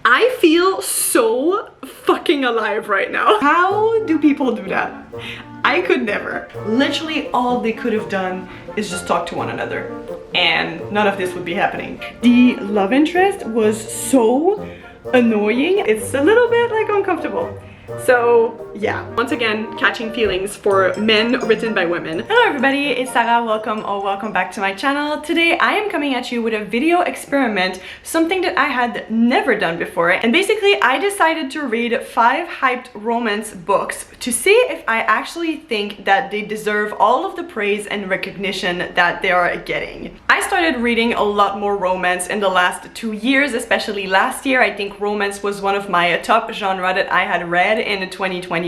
I feel so fucking alive right now. How do people do that? I could never. Literally all they could have done is just talk to one another, and none of this would be happening. The love interest was so annoying. It's a little bit like uncomfortable. So yeah, once again, catching feelings for men written by women. Hello everybody, it's Sarah. Welcome back to my channel. Today I am coming at you with a video experiment, something that I had never done before. And basically I decided to read 5 hyped romance books to see if I actually think that they deserve all of the praise and recognition that they are getting. I started reading a lot more romance in the last 2 years, especially last year. I think romance was one of my top genre that I had read in 2021.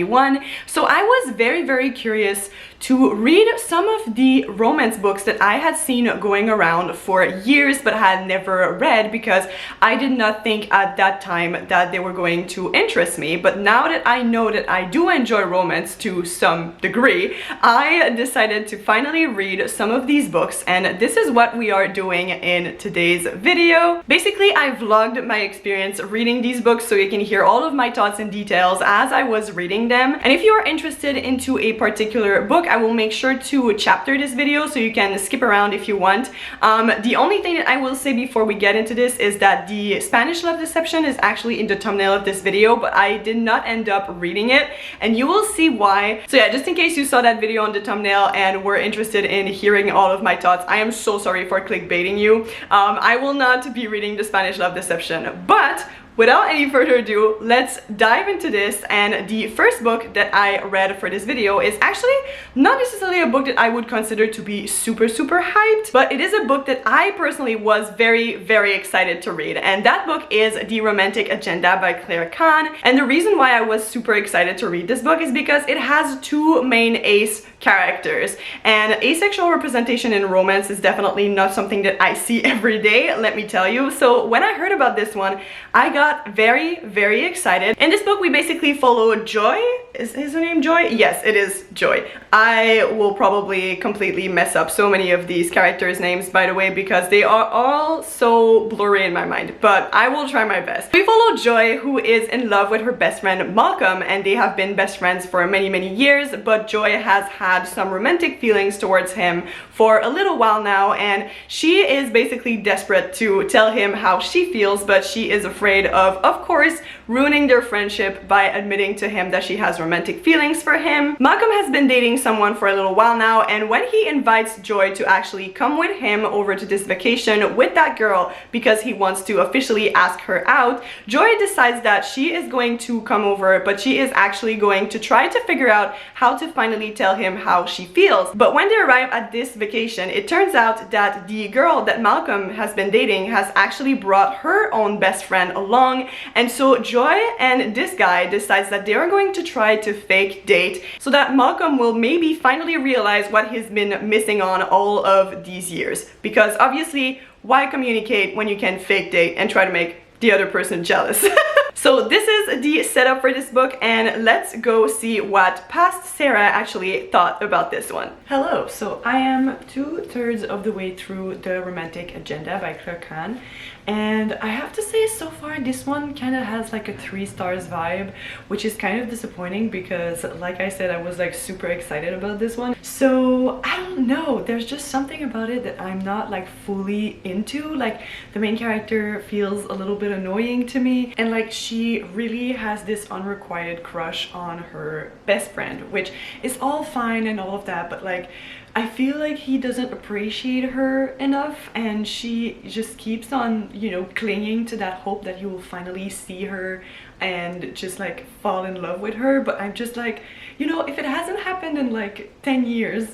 So I was very curious to read some of the romance books that I had seen going around for years but had never read, because I did not think at that time that they were going to interest me. But now that I know that I do enjoy romance to some degree, I decided to finally read some of these books, and this is what we are doing in today's video. Basically, I vlogged my experience reading these books so you can hear all of my thoughts and details as I was reading them. And if you are interested into a particular book, I will make sure to chapter this video so you can skip around if you want. The only thing that I will say before we get into this is that the Spanish love deception is actually in the thumbnail of this video, but I did not end up reading it, and you will see why. So yeah, just in case you saw that video on the thumbnail and were interested in hearing all of my thoughts, I am so sorry for clickbaiting you. I will not be reading the Spanish love deception, but without any further ado, let's dive into this. And the first book that I read for this video is actually not necessarily a book that I would consider to be super hyped, but it is a book that I personally was very excited to read. And that book is The Romantic Agenda by Claire Kann. And the reason why I was super excited to read this book is because it has 2 main ace characters, and asexual representation in romance is definitely not something that I see every day, let me tell you. So when I heard about this one, I got very excited. In this book we basically follow Joy. Is her name Joy? Yes, it is Joy. I will probably completely mess up so many of these characters' names, by the way, because they are all so blurry in my mind, but I will try my best. We follow Joy, who is in love with her best friend Malcolm, and they have been best friends for many years, but Joy has had some romantic feelings towards him for a little while now, and she is basically desperate to tell him how she feels, but she is afraid of course, ruining their friendship by admitting to him that she has romantic feelings for him. Malcolm has been dating someone for a little while now, and when he invites Joy to actually come with him over to this vacation with that girl because he wants to officially ask her out, Joy decides that she is going to come over, but she is actually going to try to figure out how to finally tell him how she feels. But when they arrive at this vacation, it turns out that the girl that Malcolm has been dating has actually brought her own best friend along, and so Joy and this guy decides that they are going to try to fake date so that Malcolm will maybe finally realize what he's been missing on all of these years. Because obviously, why communicate when you can fake date and try to make the other person jealous? So this is the setup for this book, and let's go see what past Sarah actually thought about this one. Hello, so I am 2/3 of the way through The Romantic Agenda by Claire Kann, and I have to say so far this one kind of has like a 3 stars vibe, which is kind of disappointing because like I said, I was like super excited about this one. So I don't know, there's just something about it that I'm not like fully into. Like the main character feels a little bit annoying to me, and like she really has this unrequited crush on her best friend, which is all fine and all of that, but like I feel like he doesn't appreciate her enough, and she just keeps on, you know, clinging to that hope that he will finally see her and just like fall in love with her. But I'm just like, you know, if it hasn't happened in like 10 years,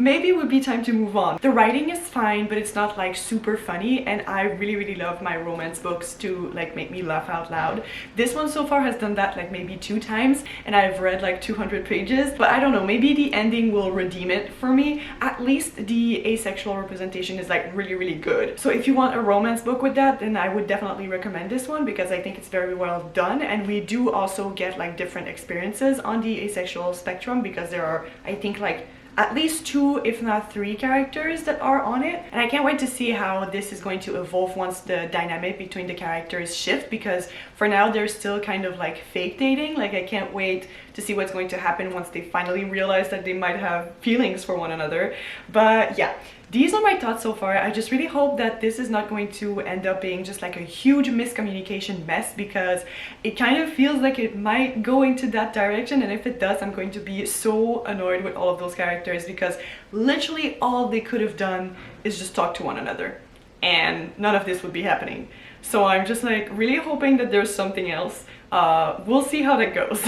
maybe it would be time to move on. The writing is fine, but it's not like super funny, and I really love my romance books to like make me laugh out loud. This one so far has done that like maybe 2 times, and I've read like 200 pages, but I don't know, maybe the ending will redeem it for me. At least the asexual representation is like really good. So if you want a romance book with that, then I would definitely recommend this one because I think it's very well done, and we do also get like different experiences on the asexual spectrum because there are, I think, like at least 2 if not 3 characters that are on it, and I can't wait to see how this is going to evolve once the dynamic between the characters shift, because for now they're still kind of like fake dating. Like, I can't wait to see what's going to happen once they finally realize that they might have feelings for one another. But yeah, these are my thoughts so far. I just really hope that this is not going to end up being just like a huge miscommunication mess, because it kind of feels like it might go into that direction, and if it does, I'm going to be so annoyed with all of those characters, because literally all they could have done is just talk to one another, and none of this would be happening. So I'm just like really hoping that there's something else. We'll see how that goes.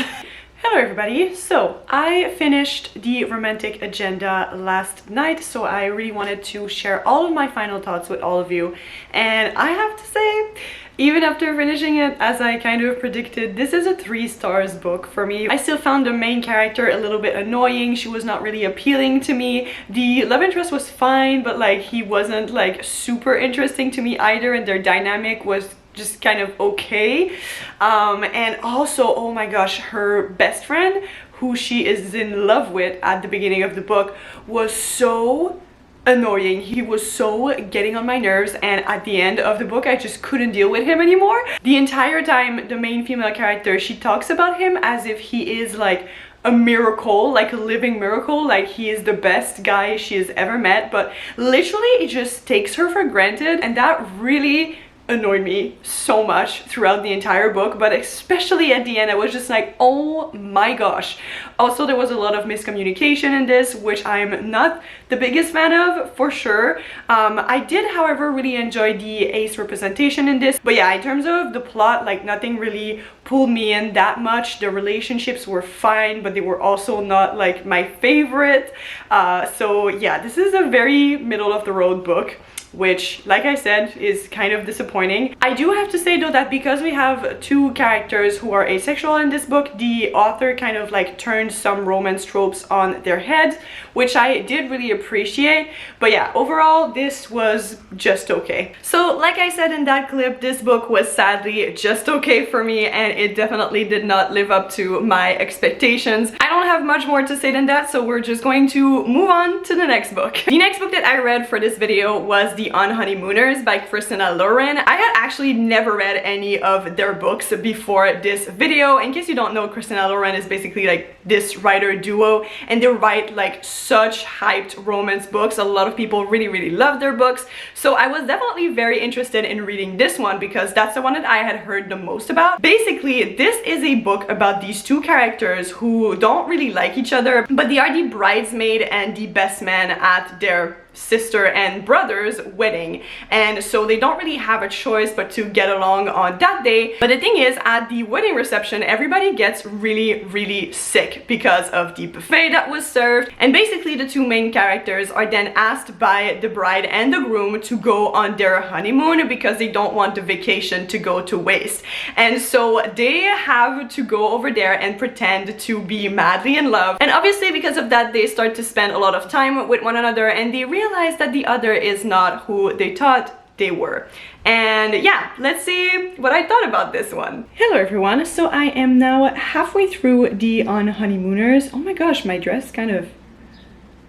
Hello everybody! So I finished the romantic agenda last night, so I really wanted to share all of my final thoughts with all of you, and I have to say, even after finishing it, as I kind of predicted, this is a 3 stars book for me. I still found the main character a little bit annoying. She was not really appealing to me. The love interest was fine, but like he wasn't like super interesting to me either, and their dynamic was just kind of okay. And also, oh my gosh, her best friend, who she is in love with at the beginning of the book, was so annoying. He was so getting on my nerves, and at the end of the book I just couldn't deal with him anymore. The entire time the main female character, she talks about him as if he is like a miracle, like a living miracle, like he is the best guy she has ever met, but literally it just takes her for granted, and that really annoyed me so much throughout the entire book, but especially at the end I was just like, oh my gosh. Also, there was a lot of miscommunication in this, which I'm not the biggest fan of, for sure. I did, however, really enjoy the ace representation in this, but yeah, in terms of the plot, like nothing really pulled me in that much. The relationships were fine, but they were also not like my favorite. So yeah, this is a very middle of the road book, which, like I said, is kind of disappointing. I do have to say though that because we have 2 characters who are asexual in this book, the author kind of like turned some romance tropes on their heads, which I did really appreciate. But yeah, overall this was just okay. So like I said in that clip, this book was sadly just okay for me, and it definitely did not live up to my expectations. I don't have much more to say than that, so we're just going to move on to the next book. The next book that I read for this video was The Unhoneymooners by Christina Lauren. I had actually never read any of their books before this video. In case you don't know, Christina Lauren is basically like this writer duo, and they write like such hyped romance books. A lot of people really love their books, so I was definitely very interested in reading this one because that's the one that I had heard the most about. Basically, this is a book about these 2 characters who don't really like each other, but they are the bridesmaid and the best man at their sister and brother's wedding, and so they don't really have a choice but to get along on that day. But the thing is, at the wedding reception, everybody gets really sick because of the buffet that was served, and basically the 2 main characters are then asked by the bride and the groom to go on their honeymoon because they don't want the vacation to go to waste, and so they have to go over there and pretend to be madly in love, and obviously because of that they start to spend a lot of time with one another, and they realize that the other is not who they thought they were. And yeah, let's see what I thought about this one. Hello everyone, so I am now halfway through The Unhoneymooners. Oh my gosh, my dress kind of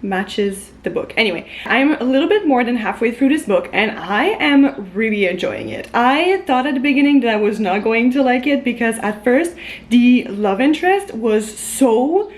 matches the book. Anyway, I'm a little bit more than halfway through this book, and I am really enjoying it. I thought at the beginning that I was not going to like it because at first the love interest was so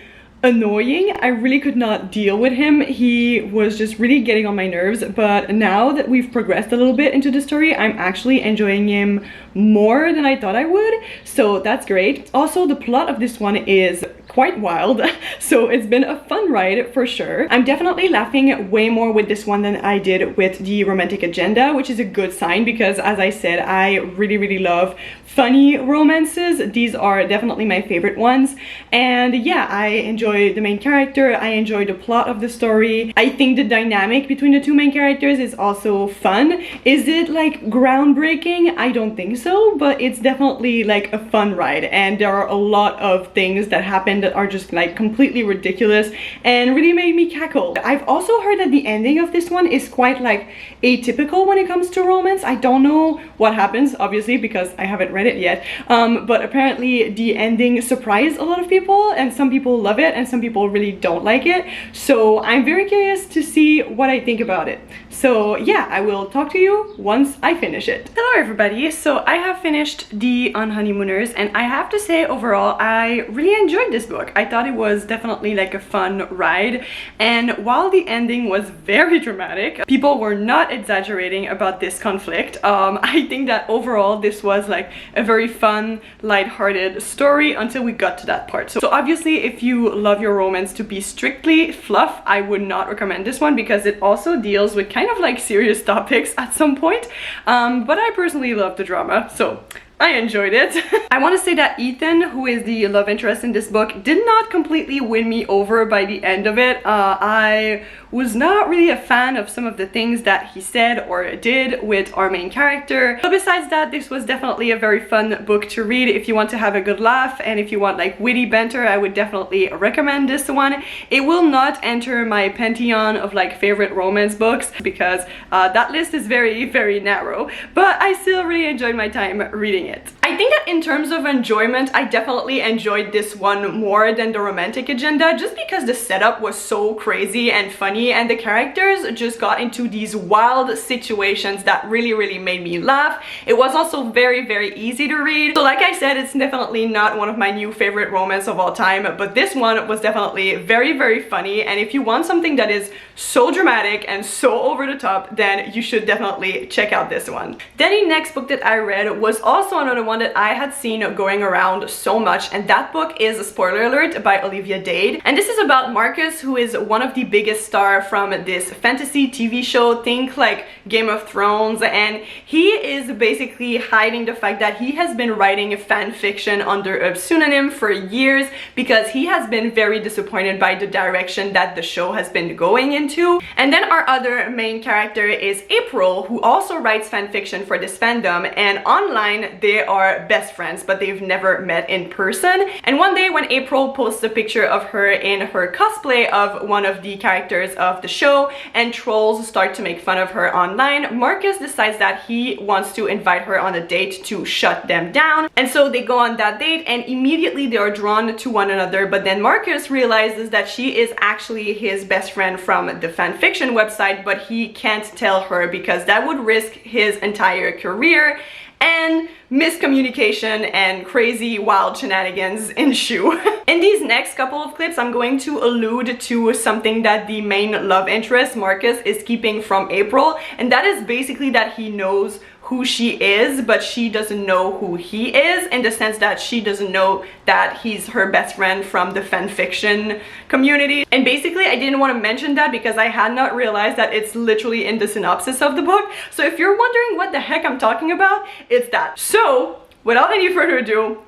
annoying. I really could not deal with him. He was just really getting on my nerves, but now that we've progressed a little bit into the story, I'm actually enjoying him more than I thought I would, so that's great. Also, the plot of this one is quite wild, so it's been a fun ride for sure. I'm definitely laughing way more with this one than I did with the romantic agenda, which is a good sign because, as I said, I really love funny romances. These are definitely my favorite ones, and yeah, I enjoy the main character, I enjoy the plot of the story. I think the dynamic between the 2 main characters is also fun. Is it like groundbreaking? I don't think so, but it's definitely like a fun ride, and there are a lot of things that happen that are just like completely ridiculous and really made me cackle. I've also heard that the ending of this one is quite like atypical when it comes to romance. I don't know what happens, obviously, because I haven't read it yet, but apparently the ending surprised a lot of people and some people love it. and some people really don't like it. So I'm very curious to see what I think about it. So yeah, I will talk to you once I finish it. Hello everybody, so I have finished the Unhoneymooners, and I have to say overall I really enjoyed this book. I thought it was definitely like a fun ride, and while the ending was very dramatic, people were not exaggerating about this conflict. I think that overall this was like a very fun, light-hearted story until we got to that part. So obviously if you love your romance to be strictly fluff, I would not recommend this one because it also deals with kind of like serious topics at some point. But I personally love the drama, so I enjoyed it. I want to say that Ethan, who is the love interest in this book, did not completely win me over by the end of it. I was not really a fan of some of the things that he said or did with our main character. But besides that, this was definitely a very fun book to read if you want to have a good laugh, and if you want like witty banter, I would definitely recommend this one. It will not enter my pantheon of like favorite romance books because that list is very, very narrow, but I still really enjoyed my time reading it. I think that in terms of enjoyment, I definitely enjoyed this one more than the romantic agenda, just because the setup was so crazy and funny and the characters just got into these wild situations that really made me laugh. It was also very easy to read. So like I said, it's definitely not one of my new favorite romance of all time, but this one was definitely very funny, and if you want something that is so dramatic and so over the top, then you should definitely check out this one. Then the next book that I read was also another one that I had seen going around so much, and that book is, spoiler alert, by Olivia Dade. And this is about Marcus, who is one of the biggest stars from this fantasy TV show, think like Game of Thrones, and he is basically hiding the fact that he has been writing fan fiction under a pseudonym for years because he has been very disappointed by the direction that the show has been going into. And then our other main character is April, who also writes fan fiction for this fandom, and online they are best friends, but they've never met in person. And one day when April posts a picture of her in her cosplay of one of the characters of the show and trolls start to make fun of her online, Marcus decides that he wants to invite her on a date to shut them down. And so they go on that date, and immediately they are drawn to one another, but then Marcus realizes that she is actually his best friend from the fanfiction website, but he can't tell her because that would risk his entire career, and miscommunication and crazy wild shenanigans ensue. In these next couple of clips, I'm going to allude to something that the main love interest, Marcus, is keeping from April, and that is basically that he knows who she is, but she doesn't know who he is, in the sense that she doesn't know that he's her best friend from the fanfiction community. And basically I didn't want to mention that because I had not realized that it's literally in the synopsis of the book. So if you're wondering what the heck I'm talking about, it's that. So without any further ado,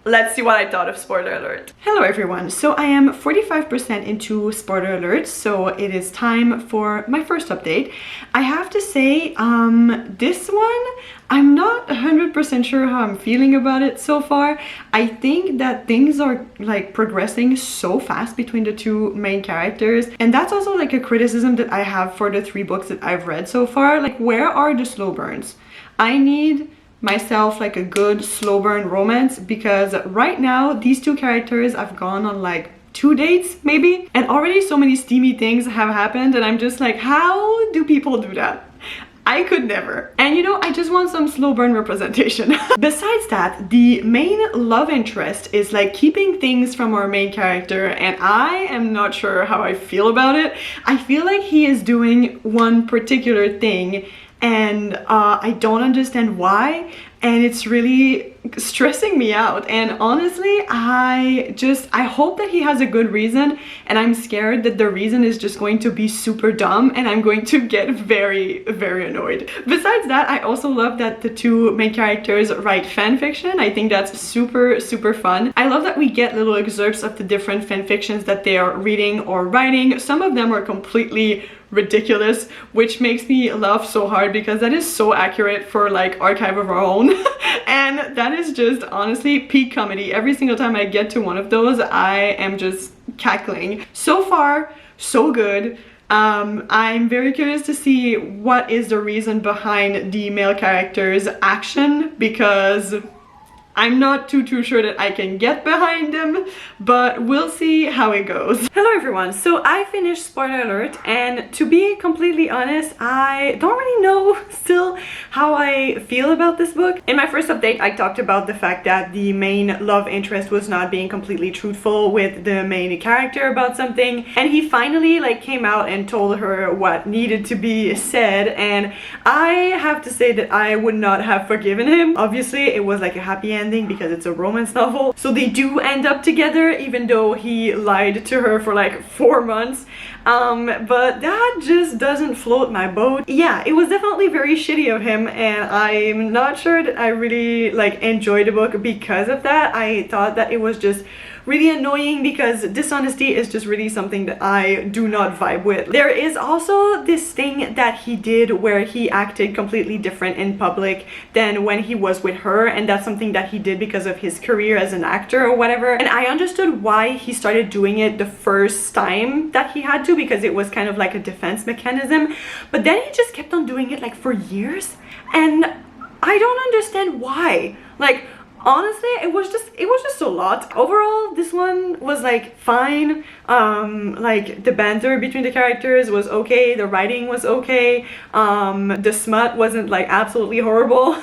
let's see what I thought of spoiler alert. Hello everyone, so I am 45% into spoiler alert, so it is time for my first update. I have to say, this one, I'm not 100% sure how I'm feeling about it so far. I think that things are like progressing so fast between the two main characters, and that's also like a criticism that I have for the 3 books that I've read so far. Like, where are the slow burns? I need myself like a good slow burn romance, because right now these two characters have gone on like 2 dates maybe, and already so many steamy things have happened, and I'm just like, how do people do that? I could never. And you know, I just want some slow burn representation. Besides that, the main love interest is like keeping things from our main character, and I am not sure how I feel about it. I feel like he is doing one particular thing, and I don't understand why, and it's really stressing me out. And honestly, I hope that he has a good reason, and I'm scared that the reason is just going to be super dumb and I'm going to get very annoyed. Besides that, I also love that the two main characters write fan fiction. I think that's super fun. I love that we get little excerpts of the different fan fictions that they are reading or writing. Some of them are completely ridiculous, which makes me laugh so hard because that is so accurate for like Archive of Our Own. And that is just honestly peak comedy. Every single time I get to one of those, I am just cackling. So far, so good. I'm very curious to see what is the reason behind the male character's action, because I'm not too sure that I can get behind them, but we'll see how it goes. Hello everyone, so I finished, spoiler alert, and to be completely honest, I don't really know still how I feel about this book. In my first update, I talked about the fact that the main love interest was not being completely truthful with the main character about something, and he finally like came out and told her what needed to be said, and I have to say that I would not have forgiven him. Obviously, it was like a happy ending because it's a romance novel, so they do end up together even though he lied to her for like 4 months, but that just doesn't float my boat. Yeah, it was definitely very shitty of him, and I'm not sure that I really like enjoyed the book because of that. I thought that it was just really annoying because dishonesty is just really something that I do not vibe with. There is also this thing that he did where he acted completely different in public than when he was with her, and that's something that he did because of his career as an actor or whatever, and I understood why he started doing it the first time that he had to, because it was kind of like a defense mechanism, but then he just kept on doing it like for years, and I don't understand why. Like, honestly, it was just a lot. Overall, this one was like fine. Like the banter between the characters was okay, the writing was okay, the smut wasn't like absolutely horrible.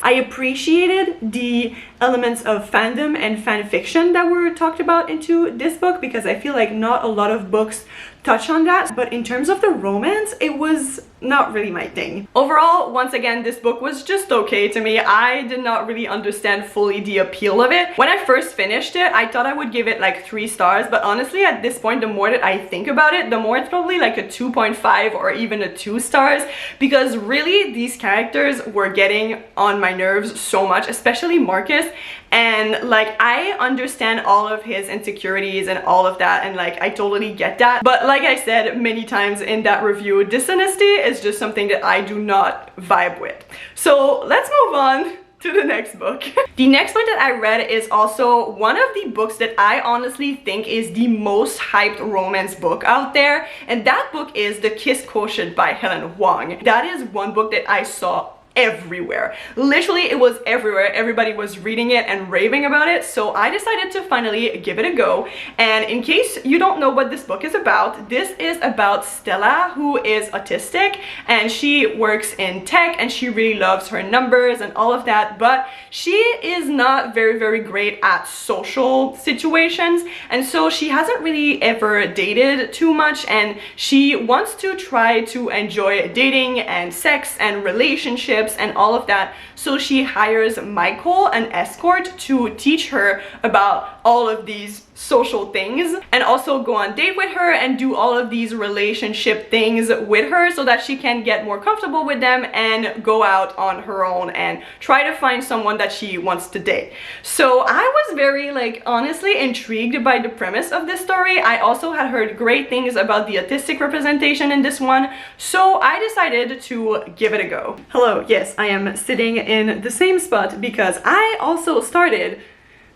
I appreciated the elements of fandom and fan fiction that were talked about into this book, because I feel like not a lot of books touch on that, but in terms of the romance, it was not really my thing. Overall, once again, this book was just okay to me. I did not really understand fully the appeal of it. When I first finished it, I thought I would give it like 3 stars, but honestly at this point, the more that I think about it, the more it's probably like a 2.5 or even a 2 stars, because really these characters were getting on my nerves so much, especially Marcus. And like, I understand all of his insecurities and all of that, and like I totally get that, but like I said many times in that review, dishonesty is just something that I do not vibe with. So let's move on to the next book. The next one that I read is also one of the books that I honestly think is the most hyped romance book out there, and that book is The Kiss Quotient by Helen Huang. That is one book that I saw everywhere. Literally, it was everywhere. Everybody was reading it and raving about it, so I decided to finally give it a go. And in case you don't know what this book is about, this is about Stella, who is autistic, and she works in tech, and she really loves her numbers and all of that, but she is not very great at social situations, and so she hasn't really ever dated too much, and she wants to try to enjoy dating and sex and relationships and all of that, so she hires Michael, an escort, to teach her about all of these social things and also go on date with her and do all of these relationship things with her so that she can get more comfortable with them and go out on her own and try to find someone that she wants to date. So I was very like honestly intrigued by the premise of this story. I also had heard great things about the autistic representation in this one, so I decided to give it a go. Hello, yes, I am sitting in the same spot because I also started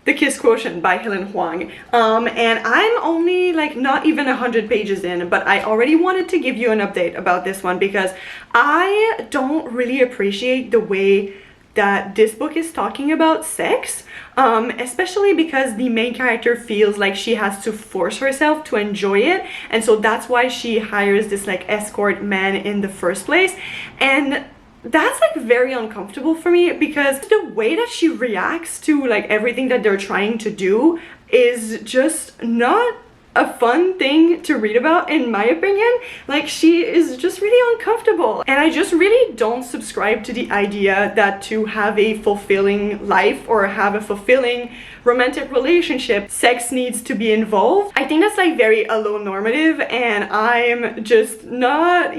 The Kiss Quotient by Helen Huang, and I'm only like not even 100 pages in, but I already wanted to give you an update about this one because I don't really appreciate the way that this book is talking about sex, especially because the main character feels like she has to force herself to enjoy it, and so that's why she hires this like escort man in the first place, and that's like very uncomfortable for me because the way that she reacts to like everything that they're trying to do is just not a fun thing to read about, in my opinion. Like, she is just really uncomfortable, and I just really don't subscribe to the idea that to have a fulfilling life or have a fulfilling romantic relationship, sex needs to be involved. I think that's like very allonormative, and I'm just not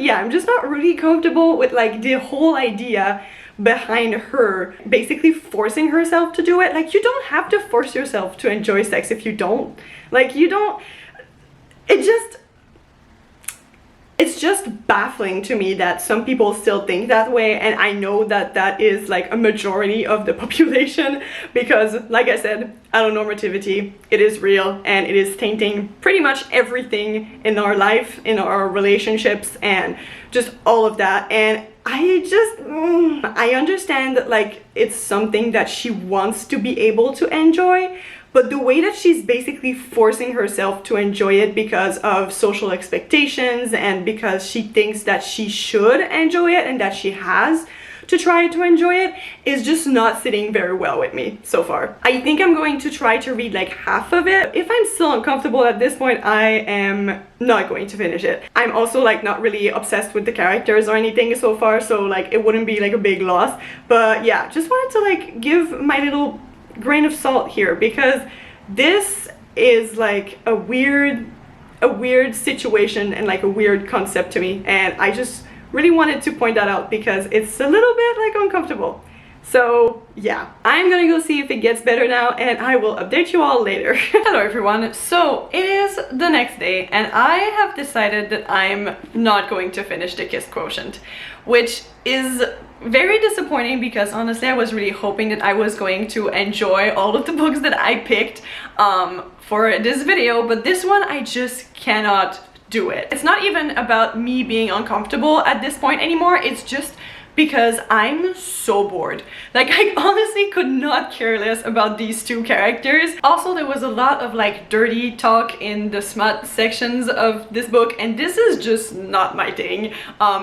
really comfortable with like the whole idea behind her basically forcing herself to do it. Like, you don't have to force yourself to enjoy sex if you don't. Like, you don't. It's just baffling to me that some people still think that way, and I know that that is like a majority of the population because, like I said, allonormativity, it is real and it is tainting pretty much everything in our life, in our relationships, and just all of that. And I understand that like it's something that she wants to be able to enjoy, but the way that she's basically forcing herself to enjoy it because of social expectations and because she thinks that she should enjoy it and that she has to try to enjoy it is just not sitting very well with me so far. I think I'm going to try to read like half of it. If I'm still uncomfortable at this point, I am not going to finish it. I'm also like not really obsessed with the characters or anything so far, so like it wouldn't be like a big loss. But yeah, just wanted to like give my little grain of salt here because this is like a weird situation and like a weird concept to me, and I just really wanted to point that out because it's a little bit like uncomfortable. So yeah, I'm gonna go see if it gets better now and I will update you all later. Hello everyone, so it is the next day and I have decided that I'm not going to finish the Kiss Quotient, which is very disappointing because honestly I was really hoping that I was going to enjoy all of the books that I picked for this video, but this one I just cannot do it. It's not even about me being uncomfortable at this point anymore, it's just because I'm so bored. Like I honestly could not care less about these two characters. Also, there was a lot of like dirty talk in the smut sections of this book and this is just not my thing.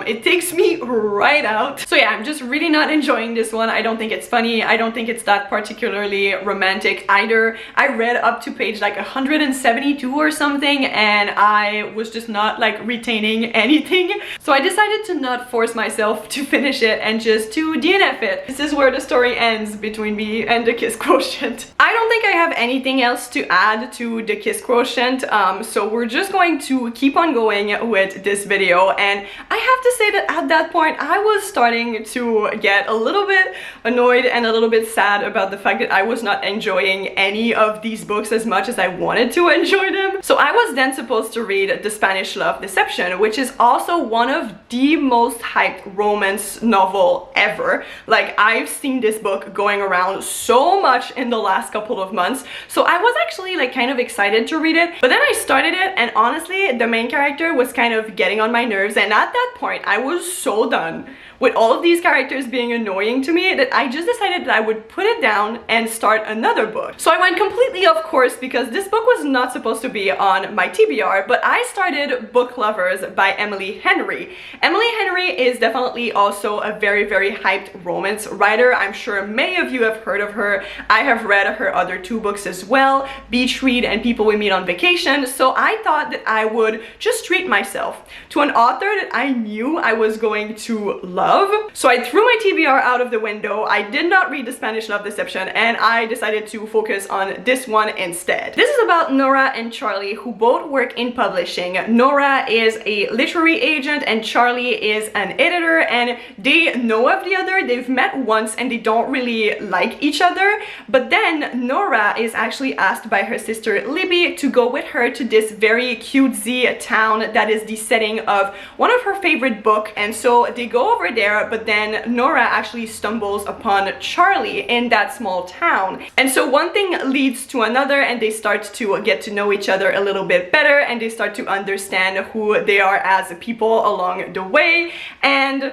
It takes me right out. So yeah, I'm just really not enjoying this one. I don't think it's funny. I don't think it's that particularly romantic either. I read up to page like 172 or something and I was just not like retaining anything. So I decided to not force myself to finish it and just to DNF it. This is where the story ends between me and the Kiss Quotient. I don't think I have anything else to add to the Kiss Quotient, so we're just going to keep on going with this video. And I have to say that at that point I was starting to get a little bit annoyed and a little bit sad about the fact that I was not enjoying any of these books as much as I wanted to enjoy them. So I was then supposed to read The Spanish Love Deception, which is also one of the most hyped romance novel ever. Like I've seen this book going around so much in the last couple of months, so I was actually like kind of excited to read it. But then I started it and honestly the main character was kind of getting on my nerves, and at that point I was so done with all of these characters being annoying to me that I just decided that I would put it down and start another book. So I went completely off course because this book was not supposed to be on my TBR, but I started Book Lovers by Emily Henry. Emily Henry is definitely also a very, very hyped romance writer. I'm sure many of you have heard of her. I have read her other two books as well, Beach Read and People We Meet on Vacation. So I thought that I would just treat myself to an author that I knew I was going to love. So I threw my TBR out of the window. I did not read The Spanish Love Deception and I decided to focus on this one instead. This is about Nora and Charlie, who both work in publishing. Nora is a literary agent and Charlie is an editor, and they know of the other. They've met once and they don't really like each other, but then Nora is actually asked by her sister Libby to go with her to this very cutesy town that is the setting of one of her favorite books, and so they go over there, but then Nora actually stumbles upon Charlie in that small town, and so one thing leads to another and they start to get to know each other a little bit better and they start to understand who they are as people along the way. And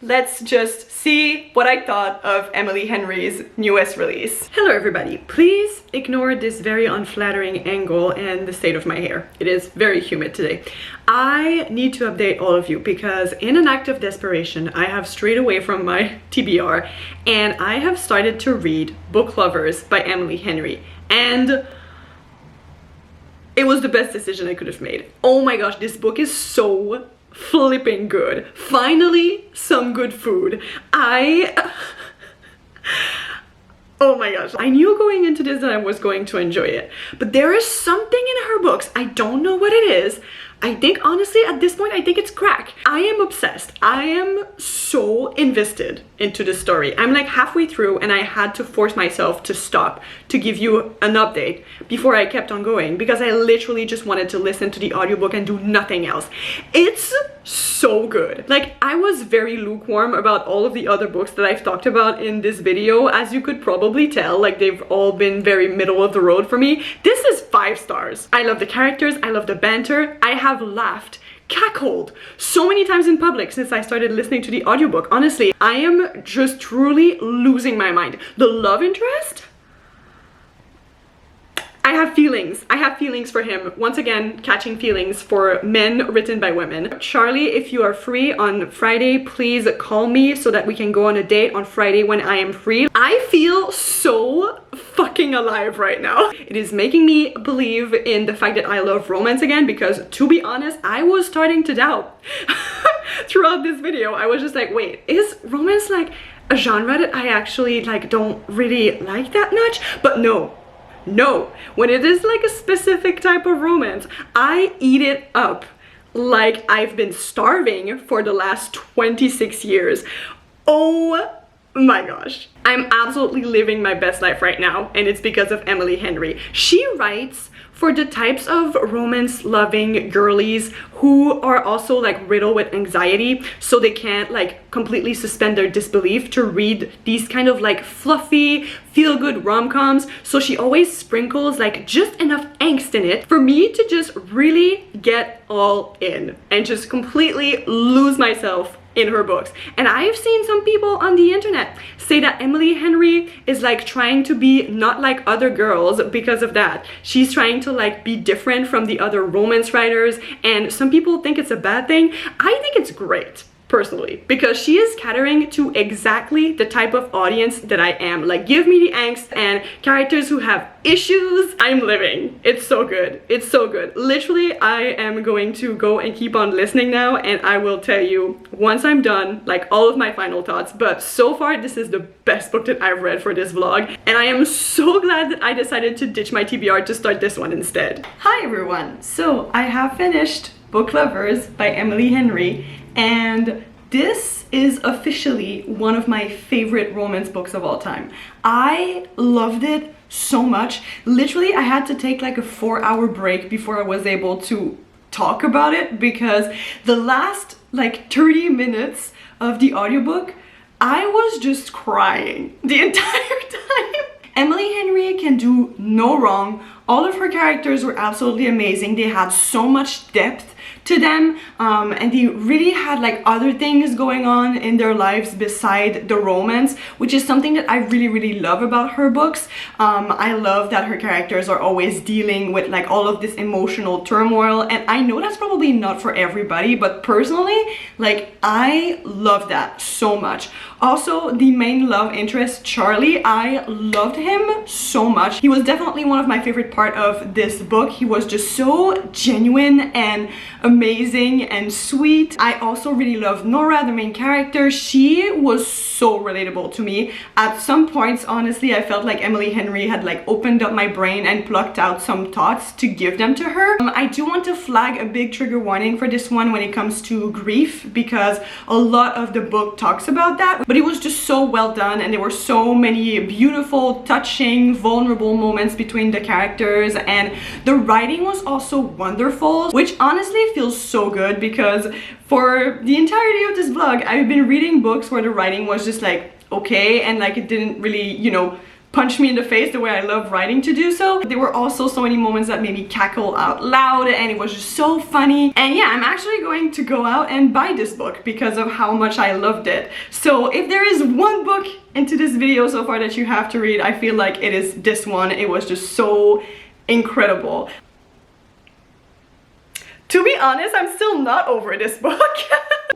let's just see what I thought of Emily Henry's newest release. Hello everybody, please ignore this very unflattering angle and the state of my hair. It is very humid today. I need to update all of you because in an act of desperation I have strayed away from my TBR and I have started to read Book Lovers by Emily Henry, and it was the best decision I could have made. Oh my gosh, this book is so flipping good. Finally, some good food. Oh my gosh, I knew going into this that I was going to enjoy it, but there is something in her books, I don't know what it is. I think honestly at this point I think it's crack. I am obsessed. I am so invested into the story. I'm like halfway through and I had to force myself to stop to give you an update before I kept on going because I literally just wanted to listen to the audiobook and do nothing else. It's so good. Like I was very lukewarm about all of the other books that I've talked about in this video, as you could probably tell. Like they've all been very middle of the road for me. This is 5 stars. I love the characters, I love the banter. I have have laughed, cackled so many times in public since I started listening to the audiobook. Honestly, I am just truly losing my mind. The love interest? I have feelings. I have feelings for him. Once again, catching feelings for men written by women. Charlie, if you are free on Friday, please call me so that we can go on a date on Friday when I am free. I feel so fucking alive right now. It is making me believe in the fact that I love romance again, because to be honest, I was starting to doubt. Throughout this video, I was just like, wait, is romance like a genre that I actually like don't really like that much? But no. No, when it is like a specific type of romance, I eat it up like I've been starving for the last 26 years. Oh my gosh. I'm absolutely living my best life right now, and it's because of Emily Henry. She writes for the types of romance-loving girlies who are also like riddled with anxiety, so they can't like completely suspend their disbelief to read these kind of like fluffy, feel-good rom-coms. So she always sprinkles like just enough angst in it for me to just really get all in and just completely lose myself in her books. And I've seen some people on the internet say that Emily Henry is like trying to be not like other girls because of that. She's trying to like be different from the other romance writers, and some people think it's a bad thing. I think it's great, personally, because she is catering to exactly the type of audience that I am. Like, give me the angst and characters who have issues. I'm living. It's so good. It's so good. Literally, I am going to go and keep on listening now, and I will tell you once I'm done, like, all of my final thoughts. But so far, this is the best book that I've read for this vlog, and I am so glad that I decided to ditch my TBR to start this one instead. Hi everyone. So I have finished Book Lovers by Emily Henry, and this is officially one of my favorite romance books of all time. I loved it so much. Literally, I had to take like a 4-hour break before I was able to talk about it, because the last like 30 minutes of the audiobook, I was just crying the entire time. Emily Henry can do no wrong. All of her characters were absolutely amazing. They had so much depth to them, and they really had like other things going on in their lives beside the romance, which is something that I really love about her books. I love that her characters are always dealing with like all of this emotional turmoil, and I know that's probably not for everybody, but personally, like, I love that so much. Also, the main love interest, Charlie, I loved him so much. He was definitely one of my favorite part of this book. He was just so genuine and amazing and sweet. I also really loved Nora, the main character. She was so relatable to me. At some points, honestly, I felt like Emily Henry had like opened up my brain and plucked out some thoughts to give them to her. I do want to flag a big trigger warning for this one when it comes to grief, because a lot of the book talks about that, but it was just so well done, and there were so many beautiful, touching, vulnerable moments between the characters, and the writing was also wonderful, which honestly feels so good, because for the entirety of this vlog, I've been reading books where the writing was just like okay, and like it didn't really, you know, punch me in the face the way I love writing to do so. There were also so many moments that made me cackle out loud, and it was just so funny. And yeah, I'm actually going to go out and buy this book because of how much I loved it. So if there is one book into this video so far that you have to read, I feel like it is this one. It was just so incredible. To be honest, I'm still not over this book.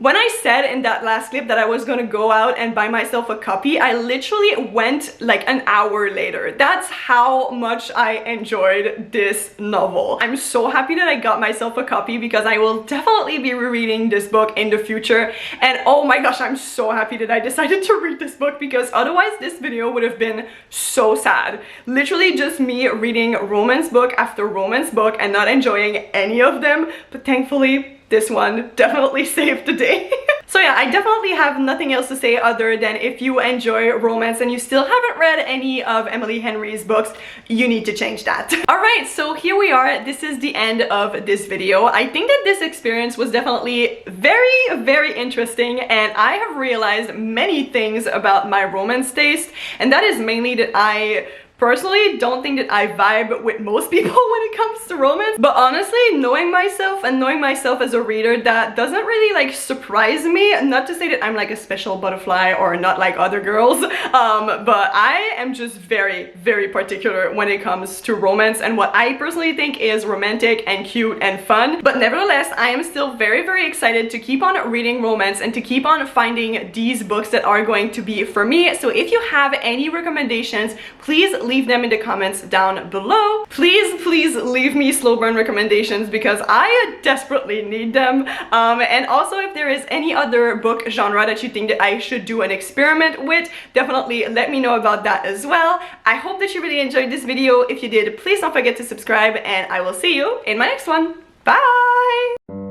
When I said in that last clip that I was gonna go out and buy myself a copy, I literally went like an hour later. That's how much I enjoyed this novel. I'm so happy that I got myself a copy, because I will definitely be rereading this book in the future. And oh my gosh, I'm so happy that I decided to read this book, because otherwise this video would have been so sad. Literally just me reading romance book after romance book and not enjoying any of them. But thankfully, this one definitely saved the day. So yeah, I definitely have nothing else to say other than if you enjoy romance and you still haven't read any of Emily Henry's books, you need to change that. Alright, so here we are. This is the end of this video. I think that this experience was definitely very interesting, and I have realized many things about my romance taste, and that is mainly that I personally don't think that I vibe with most people when it comes to romance, but honestly, knowing myself and knowing myself as a reader, that doesn't really like surprise me. Not to say that I'm like a special butterfly or not like other girls, but I am just very, very particular when it comes to romance and what I personally think is romantic and cute and fun. But nevertheless, I am still very, very excited to keep on reading romance and to keep on finding these books that are going to be for me. So if you have any recommendations, please leave them in the comments down below. Please, please leave me slow burn recommendations because I desperately need them. And also, if there is any other book genre that you think that I should do an experiment with, definitely let me know about that as well. I hope that you really enjoyed this video. If you did, please don't forget to subscribe, and I will see you in my next one. Bye!